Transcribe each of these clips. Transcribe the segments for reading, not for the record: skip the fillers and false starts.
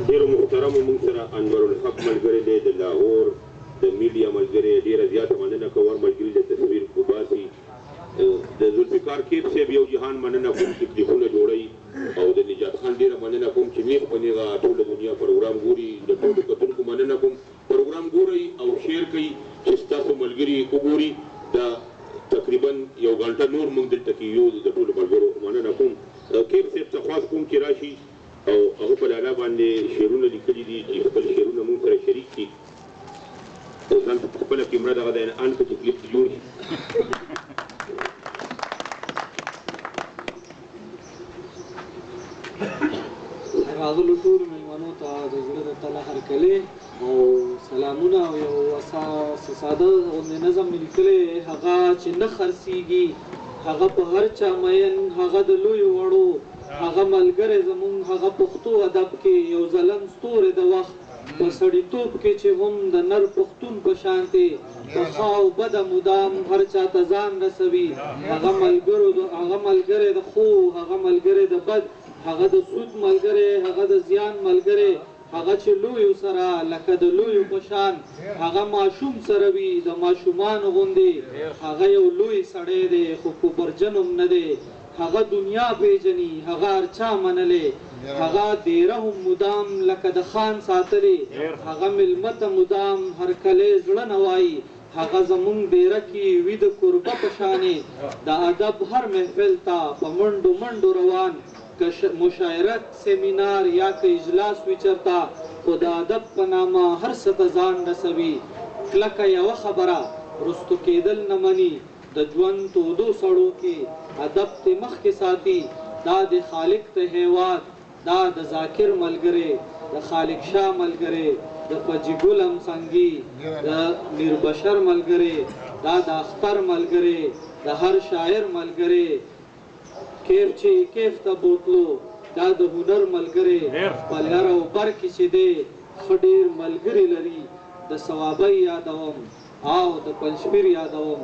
ډېرو محترمو موږ سره انورالحق ملګری دی د لاهور د میډیا ملګری ډېره زیاته مننه کوم ملګري د تصویر وباسي د ذوالفقار کیب صاحب یو جهان مننه کوم چې کلیپونه جوړوي او د نجات خان ډېره مننه کوم چې نیغ په نیغه ټوله دنیا پروګرام ګوري د ټولو کتونکو مننه کوم پروګرام ګورئ او شیر کوي چې ستاسو ملګري وګوري دا تقریبا یو غنټه نور موږ دلته کې یو د ټولو ملګرو مننه کوم کیب صاحب ته خواست کوم چې راشي او هغه په ډاله باندې شعرونه لیکلي دي چې خپل شعرونه موږ سره شریک کړي او ځان په خپله کیمره دغه د ان په تکلیف کې جوړ شي راغلو ټولو مېلمنو ته د زړه د تله هرکلې او سلامونه او یو ساده غوندې نظم مې لیکلی هغه چې نه خرڅېږي هغه په هر چا مین هغه د لویو وړو هغه ملګری زمونږ هغه پښتو ادب کې یو ځلند ستوری د وخت په سړیتوب کې چې هم د نر پښتون په شانتې په ښه او بده مدام هر چا ته ځان رسوي هغه ملګری د خو هغه ملګری د بد هغه د سود ملګری هغه د زیان ملګری هغه چې لویو سره لکه د لویو په شان هغه ماشوم سره وي د ماشومانو غوندې هغه یو لوی سړی دی خو کوبرجن هم نه دی هغه دنیا پیژني هغه هر چا منلی هغه دیره هم مدام لکه د خان ساتلی هغه مېلمه ته مدام هرکلی زړه نه وایي هغه زمونږ دیره کې وي د کوربه په شانې د ادب هر محفل ته په منډو منډو روان که مشاعرت سیمینار یا که اجلاس وي چېرته خو د ادب په نامه هر څه ته ځان رسوي کلکه یوه خبره رستو کېدل نه مني د ژوند تودو سړو کې ادب ته مخکې ساتي دا د خالق ته هیواد دا د ذاکر ملګری د خالق شاه ملګری د فجی ګل همسنګي د میربشر ملګری دا د اختر ملګری د هر شاعر ملګری کیف چې کیف ته بوتلو دا د هنر ملګری په لر او بر کې چې دی ښه ډېر ملګري لري د ثوابۍ یادوم او د پنجپیر یادوم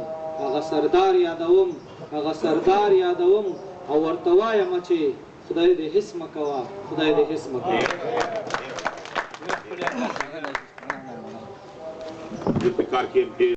هغه سردار یادوم او ورته وایم چې خدای دې هېڅ مه کوه خدای دې هېڅ مه کوه ذوالفقار کیب